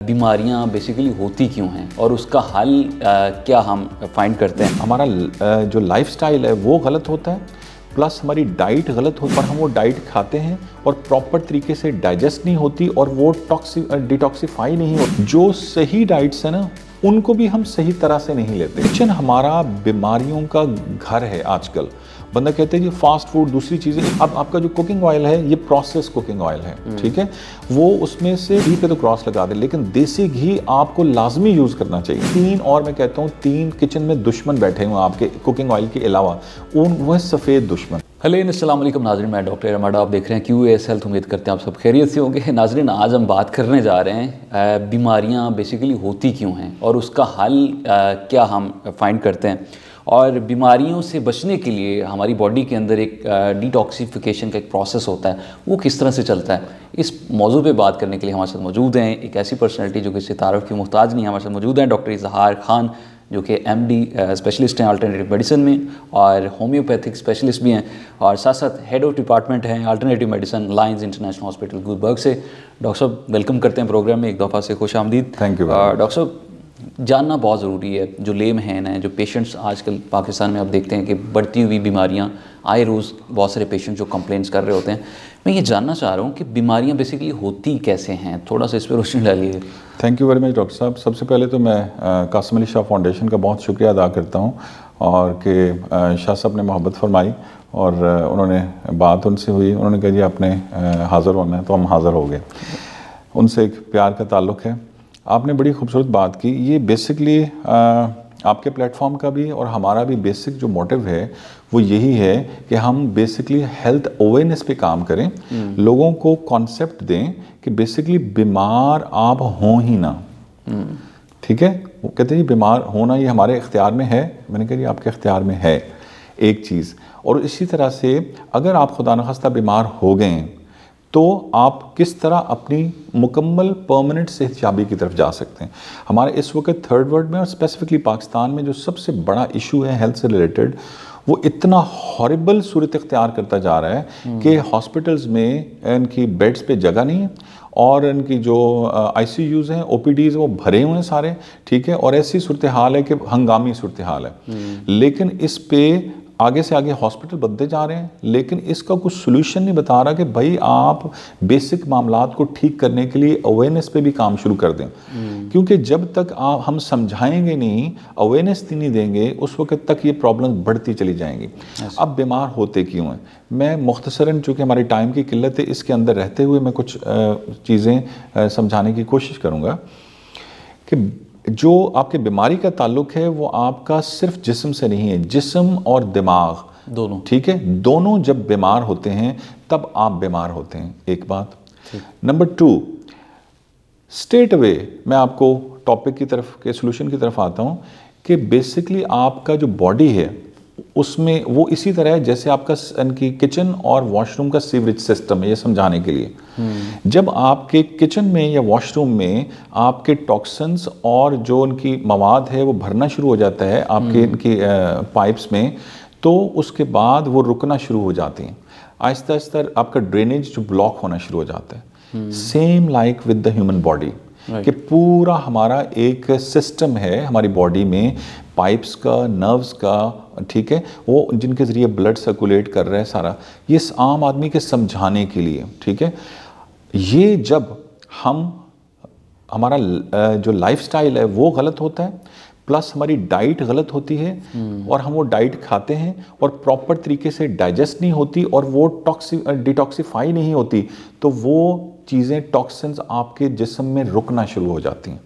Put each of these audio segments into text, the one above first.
बीमारियां बेसिकली होती क्यों हैं और उसका हल क्या हम फाइंड करते हैं? हमारा जो लाइफस्टाइल है वो गलत होता है, प्लस हमारी डाइट गलत होती है। और हम वो डाइट खाते हैं और प्रॉपर तरीके से डाइजेस्ट नहीं होती और वो डिटॉक्सिफाई नहीं होती। जो सही डाइट्स है ना, उनको भी हम सही तरह से नहीं लेते। किचन हमारा बीमारियों का घर है आजकल। बंदा कहते हैं जी फास्ट फूड, दूसरी चीज़ें। अब आपका जो कुकिंग ऑयल है ये प्रोसेस कुकिंग ऑयल है, ठीक है, वो उसमें से घी पे तो क्रॉस लगा दे, लेकिन देसी घी आपको लाजमी यूज़ करना चाहिए। और मैं कहता हूँ 3 किचन में दुश्मन बैठे हुए आपके कुकिंग ऑयल के अलावा, वो है सफ़ेद दुश्मन। हेलो अस्सलाम वालेकुम नाज़रीन, मैं डॉक्टर रमाडा, आप देख रहे हैं QAS हेल्थ। उम्मीद करते हैं आप सब खैरियत से होंगे। नाज़रीन, आज हम बात करने जा रहे हैं बीमारियां बेसिकली होती क्यों हैं और उसका हल क्या हम फाइंड करते हैं, और बीमारियों से बचने के लिए हमारी बॉडी के अंदर एक डिटॉक्सिफिकेशन का एक प्रोसेस होता है, वो किस तरह से चलता है। इस मौजू पे बात करने के लिए हमारे साथ मौजूद हैं एक ऐसी पर्सनैलिटी जो किसी तारुफ की मुहताज नहीं है। हमारे साथ मौजूद हैं डॉक्टर इजहार खान, जो कि MD स्पेशलिस्ट हैं अल्टरनेटिव मेडिसिन में और होम्योपैथिक स्पेशलिस्ट भी हैं, और साथ साथ हेड ऑफ डिपार्टमेंट हैं alternative medicine Lions International Hospital Gulberg से। डॉक्टर साहब, वेलकम करते हैं प्रोग्राम में एक दफ़ा से, खुश आमदीद। Thank you. डॉक्टर साहब, जानना बहुत ज़रूरी है, जो लेम हैन हैं, जो पेशेंट्स आजकल पाकिस्तान में आप देखते हैं कि बढ़ती हुई बीमारियां, आए रोज़ बहुत सारे पेशेंट्स जो कंप्लेंट्स कर रहे होते हैं। मैं ये जानना चाह रहा हूँ कि बीमारियां बेसिकली होती कैसे हैं, थोड़ा सा इस पर रोशनी डालिए। Thank you very much doctor साहब। सबसे पहले तो मैं कासिम अली शाह फाउंडेशन का बहुत शुक्रिया अदा करता हूँ, और कि शाह साहब ने मोहब्बत फरमाई और उन्होंने बात उनसे हुई, उन्होंने कहा जी आपने हाज़िर होना है, तो हम हाज़िर हो गए। उनसे एक प्यार का ताल्लुक़ है। आपने बड़ी खूबसूरत बात की। ये बेसिकली आपके प्लेटफॉर्म का भी और हमारा भी बेसिक जो मोटिव है वो यही है कि हम बेसिकली हेल्थ अवेयरनेस पे काम करें, लोगों को कॉन्सेप्ट दें कि बेसिकली बीमार आप हों ही ना, ठीक है। वो कहते हैं जी बीमार होना ये हमारे इख्तियार में है। मैंने कहा जी आपके इख्तियार में है एक चीज़। और इसी तरह से अगर आप खुदा न खास्ता बीमार हो गए तो आप किस तरह अपनी मुकम्मल परमानेंट सेहतयाबी की तरफ जा सकते हैं। हमारे इस वक्त थर्ड वर्ल्ड में और स्पेसिफिकली पाकिस्तान में जो सबसे बड़ा इशू है हेल्थ से रिलेटेड, वो इतना हॉरिबल सूरत इख्तियार करता जा रहा है कि हॉस्पिटल्स में इनकी बेड्स पे जगह नहीं है, और इनकी जो ICUs हैं, OPDs वो भरे हुए हैं सारे, ठीक है। और ऐसी सूरत हाल है कि हंगामी सूरत हाल है। लेकिन इस पे आगे से आगे हॉस्पिटल बनते जा रहे हैं, लेकिन इसका कुछ सोल्यूशन नहीं बता रहा कि भाई आप बेसिक मामलात को ठीक करने के लिए अवेयरनेस पे भी काम शुरू कर दें। क्योंकि जब तक हम समझाएंगे नहीं, अवेयरनेस नहीं देंगे, उस वक्त तक ये प्रॉब्लम बढ़ती चली जाएंगी। अब बीमार होते क्यों हैं, मैं मुख्तसरन, चूँकि हमारी टाइम की किल्लत है, इसके अंदर रहते हुए मैं कुछ चीज़ें समझाने की कोशिश करूँगा कि जो आपके बीमारी का ताल्लुक है वो आपका सिर्फ जिस्म से नहीं है, जिस्म और दिमाग दोनों, ठीक है। दोनों जब बीमार होते हैं तब आप बीमार होते हैं, एक बात। नंबर 2, स्ट्रेट अवे मैं आपको टॉपिक की तरफ के सोल्यूशन की तरफ आता हूँ कि बेसिकली आपका जो बॉडी है उसमें वो इसी तरह है जैसे आपका इनकी किचन और वॉशरूम का सीवरेज सिस्टम है। ये समझाने के लिए, जब आपके किचन में या वॉशरूम में आपके टॉक्सिन्स और जो उनकी मवाद है वो भरना शुरू हो जाता है आपके इनकी पाइप्स में, तो उसके बाद वो रुकना शुरू हो जाती हैं। आहिस्ता आहिस्ता आपका ड्रेनेज जो ब्लॉक होना शुरू हो जाता है। Same like with the human body, कि पूरा हमारा एक सिस्टम है हमारी बॉडी में, पाइप्स का, नर्व्स का, ठीक है, वो जिनके ज़रिए ब्लड सर्कुलेट कर रहा है सारा, ये आम आदमी के समझाने के लिए, ठीक है। ये जब हमारा जो लाइफस्टाइल है वो गलत होता है, प्लस हमारी डाइट गलत होती है, और हम वो डाइट खाते हैं और प्रॉपर तरीके से डाइजेस्ट नहीं होती और वो डिटॉक्सिफाई नहीं होती, तो वो चीज़ें, टॉक्सिन्स आपके जिस्म में रुकना शुरू हो जाती हैं।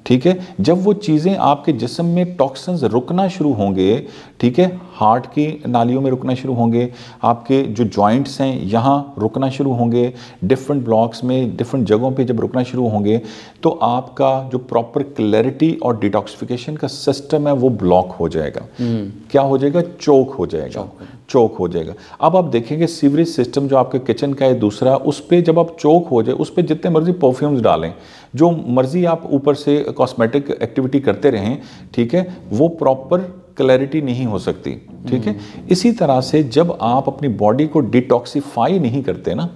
ठीक है। जब वो चीज़ें आपके जिस्म में टॉक्सिन्स रुकना शुरू होंगे, ठीक है, हार्ट की नालियों में रुकना शुरू होंगे, आपके जो जॉइंट्स हैं यहाँ रुकना शुरू होंगे, डिफरेंट ब्लॉक्स में डिफरेंट जगहों पे जब रुकना शुरू होंगे, तो आपका जो प्रॉपर क्लैरिटी और डिटॉक्सिफिकेशन का सिस्टम है वो ब्लॉक हो जाएगा। क्या हो जाएगा? चोक हो जाएगा, चोक हो जाएगा। अब आप देखेंगे सीवरेज सिस्टम जो आपके किचन का है दूसरा, उस पर जब आप चोक हो जाए, उस पर जितने मर्जी परफ्यूम्स डालें, जो मर्जी आप ऊपर से कॉस्मेटिक एक्टिविटी करते रहें, ठीक है, वो प्रॉपर क्लैरिटी नहीं हो सकती, ठीक है। इसी तरह से जब आप अपनी बॉडी को डिटॉक्सिफाई नहीं करते ना,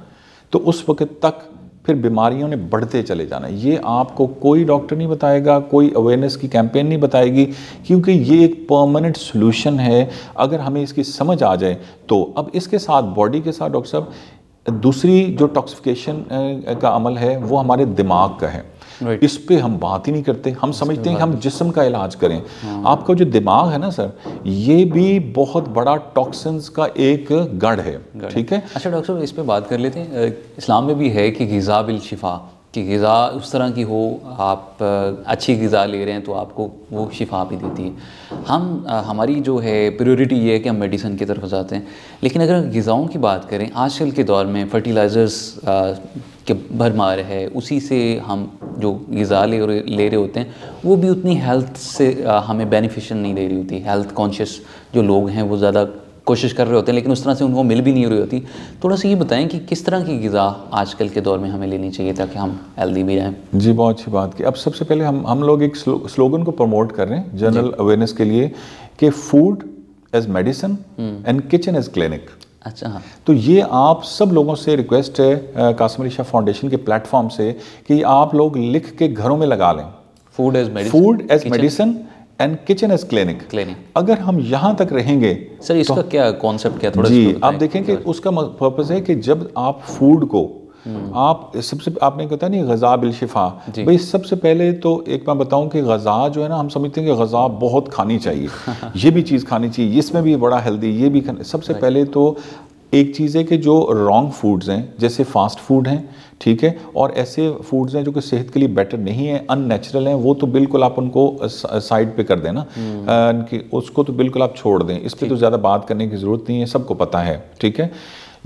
तो उस वक्त तक फिर बीमारियों ने बढ़ते चले जाना। ये आपको कोई डॉक्टर नहीं बताएगा, कोई अवेयरनेस की कैंपेन नहीं बताएगी, क्योंकि ये एक परमानेंट सॉल्यूशन है अगर हमें इसकी समझ आ जाए तो। अब इसके साथ बॉडी के साथ डॉक्टर साहब दूसरी जो टॉक्सिफिकेशन का अमल है वो हमारे दिमाग का है। इस पे हम बात ही नहीं करते, हम समझते हैं कि हम जिस्म का इलाज करें। आपका जो दिमाग है ना सर, ये भी बहुत बड़ा टॉक्सिन्स का एक गढ़ है, ठीक है। अच्छा डॉक्टर साहब, इस पे बात कर लेते हैं। इस्लाम में भी है कि ग़िज़ा बिल शिफा, कि ग़िज़ा उस तरह की हो, आप अच्छी ग़िज़ा ले रहे हैं तो आपको वो शिफा भी देती है। हमारी जो है प्रायोरिटी ये है कि हम मेडिसिन की तरफ जाते हैं, लेकिन अगर ग़िज़ाओं की बात करें, आजकल के दौर में फर्टिलाइज़र्स के भरमार है, उसी से हम जो ग़िज़ा ले रहे होते हैं वो भी उतनी हेल्थ से हमें बेनिफिशियल नहीं दे रही होती। हेल्थ कॉन्शियस जो लोग हैं वो ज़्यादा कोशिश कर रहे होते हैं, लेकिन उस तरह से उनको मिल भी नहीं रही होती। थोड़ा सा ये बताएं कि किस तरह की ग़िज़ा आजकल के दौर में हमें लेनी चाहिए ताकि हम हेल्दी भी रहें। जी, बहुत अच्छी बात की। अब सबसे पहले हम लोग एक स्लोगन को प्रमोट कर रहे हैं जनरल अवेयरनेस के लिए कि food as medicine and kitchen as clinic. अच्छा, तो ये आप सब लोगों से रिक्वेस्ट है कासिम अली शाह फाउंडेशन के प्लेटफॉर्म से कि आप लोग लिख के घरों में लगा लें, food as medicine and kitchen as clinic. अगर हम यहाँ तक रहेंगे सर, इसका क्या कॉन्सेप्ट क्या थोड़ा जी आप देखें कि उसका पर्पस है कि जब आप फूड को आप सबसे आपने कहा नहीं ग़िज़ा बिल शिफा, भाई सबसे पहले तो एक मैं बताऊं कि ग़िज़ा जो है ना, हम समझते हैं कि ग़िज़ा बहुत खानी चाहिए ये भी चीज़ खानी चाहिए, इसमें भी बड़ा हेल्दी, ये भी सबसे पहले तो एक चीज़ है कि जो रॉन्ग फूड्स हैं जैसे फास्ट फूड हैं, ठीक है, और ऐसे फूड्स हैं जो कि सेहत के लिए बेटर नहीं है, अननेचुरल हैं, वो तो बिल्कुल आप उनको साइड पे कर दें ना, कि उसको तो बिल्कुल आप छोड़ दें। इस पर तो ज़्यादा बात करने की ज़रूरत नहीं है, सबको पता है, ठीक है।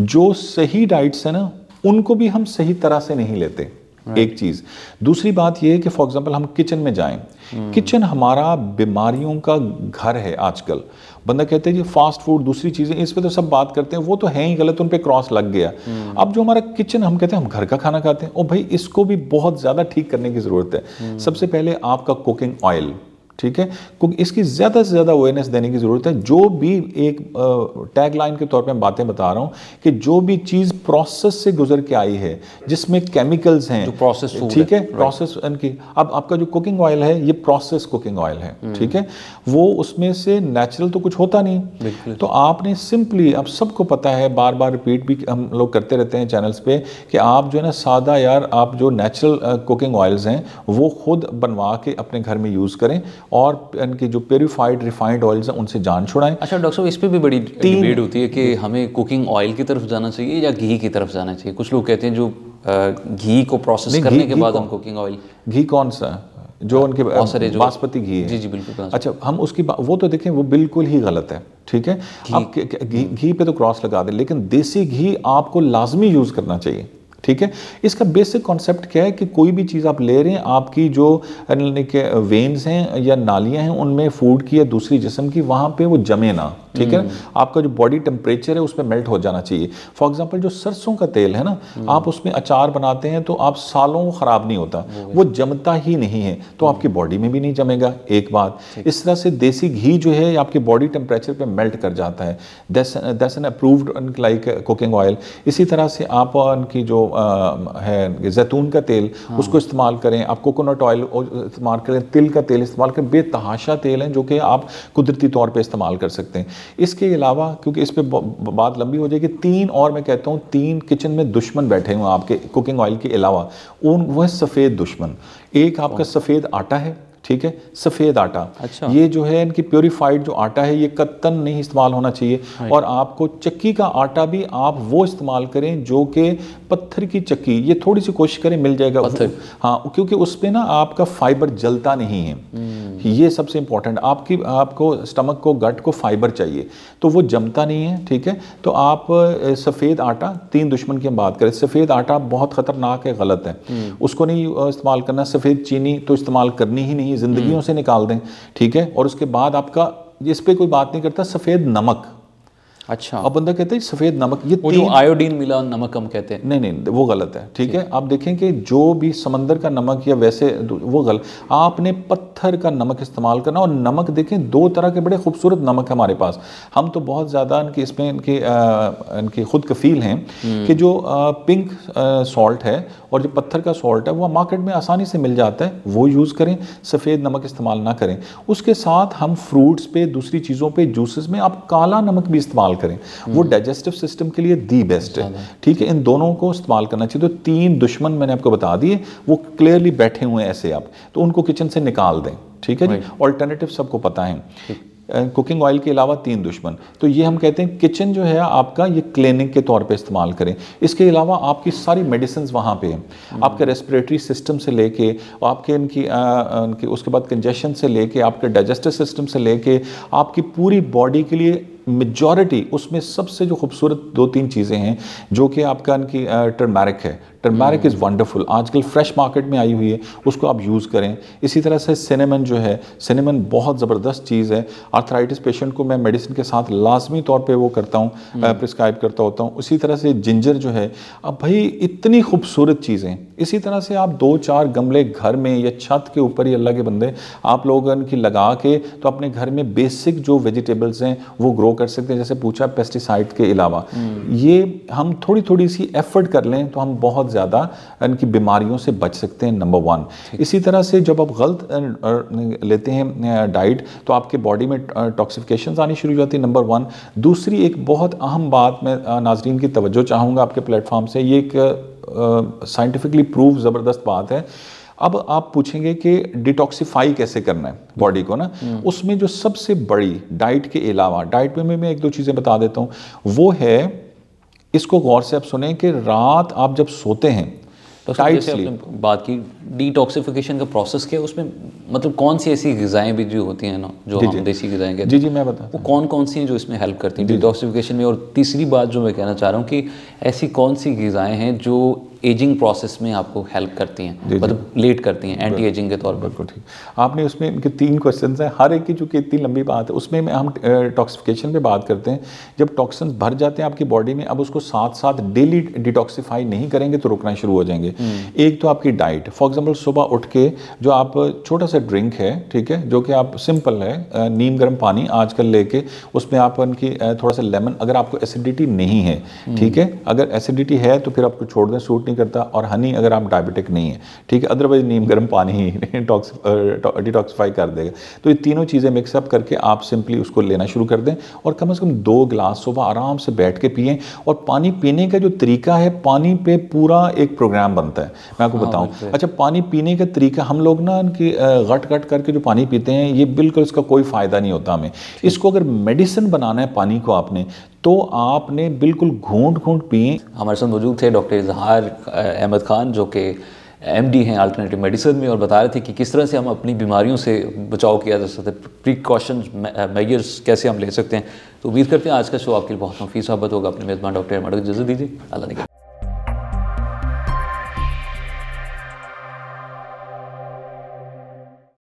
जो सही डाइट्स हैं ना, उनको भी हम सही तरह से नहीं लेते, एक चीज़। दूसरी बात यह है कि फॉर एग्जांपल हम किचन में जाएं, किचन हमारा बीमारियों का घर है आजकल। बंदा कहते हैं जी फास्ट फूड दूसरी चीज़ें, इस पे तो सब बात करते हैं, वो तो है ही गलत, उन पे क्रॉस लग गया। अब जो हमारा किचन, हम कहते हैं हम घर का खाना खाते हैं, ओ भाई इसको भी बहुत ज़्यादा ठीक करने की ज़रूरत है। सबसे पहले आपका कुकिंग ऑयल, ठीक है, क्योंकि इसकी ज़्यादा से ज़्यादा अवेयरनेस देने की ज़रूरत है। जो भी एक टैग लाइन के तौर पे मैं बातें बता रहा हूँ कि जो भी चीज़ प्रोसेस से गुजर के आई है, जिसमें केमिकल्स हैं, जो प्रोसेस फूड, ठीक है, प्रोसेस इनकी। अब आपका जो कुकिंग ऑयल है ये प्रोसेस कुकिंग ऑयल है, ठीक है, वो उसमें से नेचुरल तो कुछ होता नहीं। तो आपने सिंपली, अब सबको पता है, बार बार रिपीट भी हम लोग करते रहते हैं चैनल्स पे कि आप जो है ना सादा यार, आप जो नेचुरल कुकिंग ऑयल्स हैं वो खुद बनवा के अपने घर में यूज़ करें, और इनकी जो प्योरीफाइड रिफाइंड ऑयल्स हैं उनसे जान छुड़ाएं। अच्छा डॉक्टर साहब, इस पे भी बड़ी डिबेट होती है कि हमें कुकिंग ऑयल की तरफ जाना चाहिए या घी की तरफ जाना चाहिए। कुछ लोग कहते हैं जो घी को प्रोसेस करने के बाद हम कुकिंग ऑयल, घी कौन सा जो उनके बासमती घी है? जी जी बिल्कुल। अच्छा, हम उसकी वो तो देखें, वो बिल्कुल ही गलत है, ठीक है। आप घी पे तो क्रॉस लगा दें, लेकिन देसी घी आपको लाजमी यूज़ करना चाहिए, ठीक है। इसका बेसिक कॉन्सेप्ट क्या है कि कोई भी चीज़ आप ले रहे हैं, आपकी जो वेन्स हैं या नालियां हैं उनमें फूड की या दूसरी जिस्म की, वहाँ पे वो जमे ना, ठीक है। आपका जो बॉडी टेम्परेचर है उसमें मेल्ट हो जाना चाहिए। फॉर एग्जांपल जो सरसों का तेल है ना, आप उसमें अचार बनाते हैं तो आप सालों ख़राब नहीं होता, वो जमता ही नहीं है, तो आपकी बॉडी में भी नहीं जमेगा, एक बात। इस तरह से देसी घी जो है आपके बॉडी टेम्परेचर पे मेल्ट कर जाता है, that's an approved like cooking oil. इसी तरह से आप उनकी जो है जैतून का तेल, उसको इस्तेमाल करें, आप कोकोनट ऑयल इस्तेमाल करें, तिल का तेल इस्तेमाल करें, बेतहाशा तेल हैं जो कि आप कुदरती तौर पे इस्तेमाल कर सकते हैं। इसके अलावा, क्योंकि इस पे बात लंबी हो जाएगी, 3 और मैं कहता हूँ 3 किचन में दुश्मन बैठे हुए आपके कुकिंग ऑयल के अलावा, वो है सफ़ेद दुश्मन। एक आपका सफ़ेद आटा है, ठीक है, सफ़ेद आटा। अच्छा। ये जो है इनकी प्योरीफाइड जो आटा है ये कत्तन नहीं इस्तेमाल होना चाहिए। और आपको चक्की का आटा भी आप वो इस्तेमाल करें जो कि पत्थर की चक्की, ये थोड़ी सी कोशिश करें, मिल जाएगा हाँ, क्योंकि उस पर ना आपका फाइबर जलता नहीं है। ये सबसे इंपॉर्टेंट, आपको स्टमक को, गट को फाइबर चाहिए, तो वो जमता नहीं है, ठीक है। तो आप सफ़ेद आटा, 3 दुश्मन की हम बात करें, सफ़ेद आटा बहुत ख़तरनाक है, गलत है, उसको नहीं इस्तेमाल करना। सफ़ेद चीनी तो इस्तेमाल करनी ही नहीं, जिंदगियों से निकाल दें, ठीक है। और उसके बाद आपका, इस पे कोई बात नहीं करता, सफ़ेद नमक, अच्छा, अब बंदा कहता है सफ़ेद नमक, ये वो जो आयोडीन मिला नमक हम कहते हैं, नहीं वो गलत है, ठीक है। आप देखें कि जो भी समंदर का नमक या वैसे वो गलत, आपने पत्थर का नमक इस्तेमाल करना। और नमक देखें, दो तरह के बड़े खूबसूरत नमक है हमारे पास, हम तो बहुत ज़्यादा इनकी इसमें इनकी खुद कफील हैं कि जो पिंक सॉल्ट है और जो पत्थर का सॉल्ट है वो मार्केट में आसानी से मिल जाता है, वो यूज़ करें, सफ़ेद नमक इस्तेमाल ना करें। उसके साथ हम फ्रूट्स पे, दूसरी चीज़ों पे, जूसेस में आप काला नमक भी इस्तेमाल करें, वो डाइजेस्टिव सिस्टम के लिए दी बेस्ट है, ठीक है। इन दोनों को इस्तेमाल करना चाहिए। तो 3 दुश्मन मैंने आपको बता दिए, वो क्लियरली बैठे हुए हैं ऐसे, आप तो उनको किचन से निकाल दें, ठीक है जी। ऑल्टरनेटिव सबको पता है। कुकिंग ऑयल के अलावा 3 दुश्मन, तो ये हम कहते हैं किचन जो है आपका, ये क्लीनिंग के तौर पे इस्तेमाल करें। इसके अलावा आपकी सारी मेडिसिन वहाँ पे हैं, आपके रेस्पिरेटरी सिस्टम से लेके आपके इनकी उसके बाद कंजेशन से लेके आपके डाइजेस्टिव सिस्टम से लेके आपकी पूरी बॉडी के लिए मेजॉरिटी, उसमें सबसे जो खूबसूरत 2-3 चीज़ें हैं जो कि आपका इनकी टर्मरिक है। टर्मरिक इज़ वंडरफुल, आजकल फ्रेश मार्केट में आई हुई है, उसको आप यूज़ करें। इसी तरह से सिनेमन जो है, सिनेमन बहुत ज़बरदस्त चीज़ है। आर्थराइटिस पेशेंट को मैं मेडिसिन के साथ लाजमी तौर पे वो करता हूँ, प्रिस्क्राइब करता होता हूँ। उसी तरह से जिंजर जो है, अब भाई इतनी खूबसूरत चीज़ें। इसी तरह से आप 2-4 गमले घर में या छत के ऊपर ही, अल्लाह के बंदे, आप लोग इनकी लगा के तो अपने घर में बेसिक जो वेजिटेबल्स हैं वो ग्रो कर सकते हैं। जैसे पूछा पेस्टिसाइड के अलावा, ये हम थोड़ी थोड़ी सी एफर्ट कर लें तो हम बहुत ज़्यादा इनकी बीमारियों से बच सकते हैं, नंबर 1। इसी तरह से जब आप गलत लेते हैं डाइट तो आपके बॉडी में टॉक्सिफिकेशंस आनी शुरू हो जाती है, नंबर 1। दूसरी एक बहुत अहम बात मैं नाजरीन की तवज्जो चाहूँगा आपके प्लेटफॉर्म से, ये एक साइंटिफिकली प्रूव ज़बरदस्त बात है। अब आप पूछेंगे कि डिटॉक्सिफाई कैसे करना है बॉडी को ना, उसमें जो सबसे बड़ी डाइट के अलावा, डाइट में मैं 1-2 चीज़ें बता देता हूँ, वो है, इसको गौर से आप सुने कि रात आप जब सोते हैं, तो जैसे आपने बात की डिटॉक्सिफिकेशन का प्रोसेस क्या है, उसमें मतलब कौन सी ऐसी ग़िज़ाएँ भी जो होती हैं ना, जो हम देसी ग़िज़ाएँ कहते हैं, जी मैं बता, वो कौन सी हैं जो इसमें हेल्प करती हैं डिटॉक्सिफिकेशन में? और तीसरी बात जो मैं कहना चाह रहा हूँ कि ऐसी कौन सी ग़िज़ाएँ हैं जो एजिंग प्रोसेस में आपको हेल्प करती हैं, मतलब लेट करती हैं एंटी एजिंग के तौर पर? बिल्कुल ठीक। आपने उसमें इनके 3 क्वेश्चंस हैं, हर एक की चूँकि इतनी लंबी बात है, उसमें हम टॉक्सिफिकेशन पे बात करते हैं। जब टॉक्सिन्स भर जाते हैं आपकी बॉडी में, अब उसको साथ साथ डेली डिटॉक्सिफाई नहीं करेंगे तो रुकना शुरू हो जाएंगे। एक तो आपकी डाइट, फॉर एग्जाम्पल सुबह उठ के जो आप छोटा सा ड्रिंक है, ठीक है, जो कि आप सिंपल है, नीम गर्म पानी आजकल लेके उसमें आप उनकी थोड़ा सा लेमन, अगर आपको एसिडिटी नहीं है, ठीक है, अगर एसिडिटी है तो फिर आपको छोड़ दें, सूट करता, और हनी अगर आप डायबिटिक नहीं है, ठीक है, अदरवाइज नीम गर्म पानी ही डिटॉक्सिफाई कर देगा। तो ये तीनों चीज़ें मिक्सअप करके आप सिंपली उसको लेना शुरू कर दें, और कम से कम 2 गिलास सुबह आराम से बैठ के पिएं। और पानी पीने का जो तरीका है, पानी पे पूरा एक प्रोग्राम बनता है, मैं आपको बताऊं। अच्छा, पानी पीने का तरीका, हम लोग ना इनकी घट करके जो पानी पीते हैं, ये बिल्कुल इसका कोई फ़ायदा नहीं होता हमें। इसको अगर मेडिसिन बनाना है पानी को आपने, तो आपने बिल्कुल घूंट पिए। हमारे साथ मौजूद थे डॉक्टर इजहार अहमद खान, जो कि MD हैं अल्टरनेटिव मेडिसिन में, और बता रहे थे कि किस तरह से हम अपनी बीमारियों से बचाव किया जा सकता है, प्रिकॉशंस मेजर्स कैसे हम ले सकते हैं। तो उम्मीद करते हैं आज का शो आपके लिए बहुत मुफीद साबित होगा। अपने मेज़बान डॉक्टर अहमद को इजाज़त दीजिए, अल्लाह ने